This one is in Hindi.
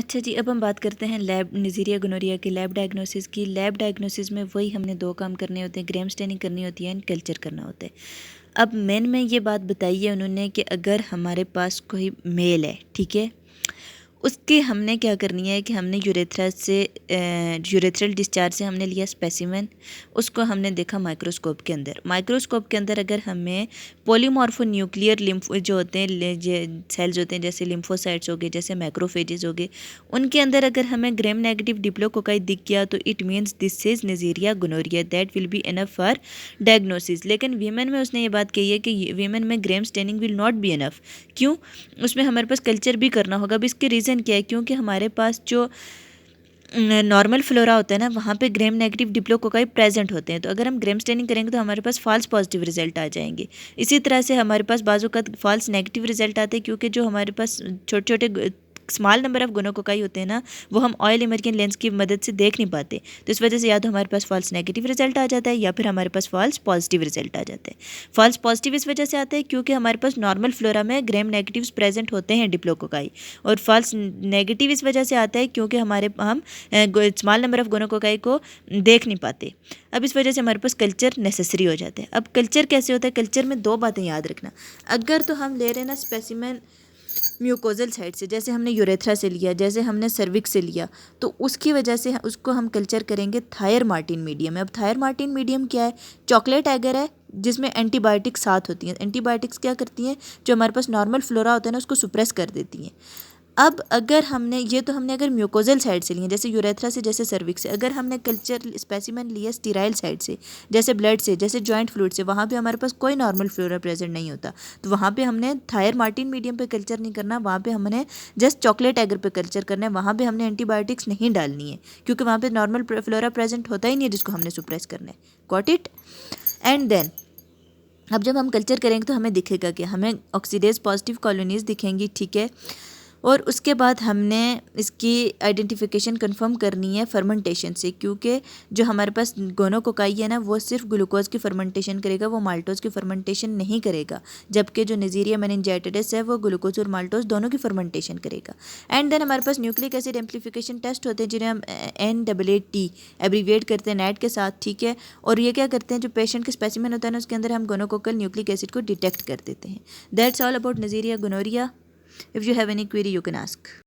अच्छा जी, अब हम बात करते हैं लैब नीज़ीरिया गोनोरिया की लैब डायग्नोसिस की। लैब डायग्नोसिस में वही हमने दो काम करने होते हैं, ग्राम स्टेनिंग करनी होती है एंड कल्चर करना होता है। अब मेन में ये बात बताई है उन्होंने कि अगर हमारे पास कोई मेल है, ठीक है, उसके हमने क्या करनी है कि हमने यूरेथ्रा से यूरेथ्रल डिस्चार्ज से हमने लिया स्पेसिमेन, उसको हमने देखा माइक्रोस्कोप के अंदर। माइक्रोस्कोप के अंदर अगर हमें पॉलीमॉर्फो न्यूक्लियर लिम्फ जो होते हैं सेल्स होते हैं, जैसे लिम्फोसाइट्स हो गए, जैसे मैक्रोफेजेस हो गए, उनके अंदर अगर हमें ग्राम नेगेटिव डिप्लोकोकाई दिख गया तो it means this is Neisseria gonorrhoea, that will be enough for diagnosis. लेकिन वीमेन में उसने ये बात कही है कि वीमेन में Gram staining will not be enough. क्यों? उसमें हमारे पास कल्चर भी करना होगा। अब इसके रीज़न क्या है? क्योंकि हमारे पास जो नॉर्मल फ्लोरा होता है ना, वहाँ पे ग्राम नेगेटिव डिप्लोकोकाई प्रेजेंट होते हैं। तो अगर हम ग्राम स्टेनिंग करेंगे तो हमारे पास फॉल्स पॉजिटिव रिजल्ट आ जाएंगे। इसी तरह से हमारे पास बाजू का फॉल्स नेगेटिव रिजल्ट आते हैं, क्योंकि जो हमारे पास छोटे छोटे स्मॉल नंबर ऑफ गोनोकोकाई होते हैं ना, वो हम ऑयल इमर्जन लेंस की मदद से देख नहीं पाते। तो इस वजह से या तो हमारे पास फॉल्स नेगेटिव रिजल्ट आ जाता है या फिर हमारे पास फॉल्स पॉजिटिव रिजल्ट आ जाता है। फॉल्स पॉजिटिव इस वजह से आता है क्योंकि हमारे पास नॉर्मल फ्लोरा में ग्राम नेगेटिव्स प्रेजेंट होते हैं डिप्लोकोकाई, और फॉल्स नेगेटिव इस वजह से आता है क्योंकि हम स्मॉल नंबर ऑफ गोनोकोकाई को देख नहीं पाते। अब इस वजह से हमारे पास कल्चर नेसेसरी हो जाता है। अब कल्चर कैसे होता है? कल्चर में दो बातें याद रखना। अगर तो हम ले रहे हैं ना स्पेसिमेन म्यूकोजल साइड से, जैसे हमने यूरेथ्रा से लिया, जैसे हमने सर्विक्स से लिया, तो उसकी वजह से उसको हम कल्चर करेंगे थायर मार्टिन मीडियम में। अब थायर मार्टिन मीडियम क्या है? चॉकलेट एगर है जिसमें एंटीबायोटिक्स साथ होती हैं। एंटीबायोटिक्स क्या करती हैं? जो हमारे पास नॉर्मल फ्लोरा होता है ना, उसको सुप्रेस कर देती हैं। अब अगर हमने अगर म्यूकोजल साइड से लिए, जैसे यूरेथ्रा से, जैसे सर्विक्स से, अगर हमने कल्चर स्पेसिमेन लिया स्टीराइल साइड से, जैसे ब्लड से, जैसे जॉइंट फ्लूइड से, वहाँ पे हमारे पास कोई नॉर्मल फ्लोरा प्रेजेंट नहीं होता, तो वहाँ पे हमने थायर मार्टिन मीडियम पे कल्चर नहीं करना। वहाँ पे हमने जस्ट चॉकलेट एगर पे कल्चर करना है। वहाँ पे हमने एंटीबायोटिक्स नहीं डालनी है, क्योंकि वहाँ पे नॉर्मल फ्लोरा प्रेजेंट होता ही नहीं है जिसको हमने सुप्रेस करना है। Got it? एंड देन अब जब हम कल्चर करेंगे तो हमें दिखेगा कि हमें ऑक्सीडेज पॉजिटिव कॉलोनीज दिखेंगी, ठीक है। और उसके बाद हमने इसकी आइडेंटिफिकेशन कंफर्म करनी है फर्मेंटेशन से, क्योंकि जो हमारे पास गोनोकोकाई है ना, वो सिर्फ ग्लूकोज की फर्मेंटेशन करेगा, वो माल्टोज की फर्मेंटेशन नहीं करेगा। जबकि जो नीज़ीरिया मेनिनजाइटिस है वो ग्लूकोज और माल्टोज दोनों की फर्मेंटेशन करेगा। एंड देन हमारे पास न्यूक्लिक एसिड एम्प्लीफिकेशन टेस्ट होते हैं, जिन्हें हम NAAT एब्रीविएट करते हैं नेट के साथ, ठीक है। और ये क्या करते हैं? जो पेशेंट के स्पेसिमेन होता है ना, उसके अंदर हम गोनोकोकल न्यूक्लिक एसिड को डिटेक्ट कर देते हैं। That's all about Neisseria gonorrhoea. If you have any query, you can ask.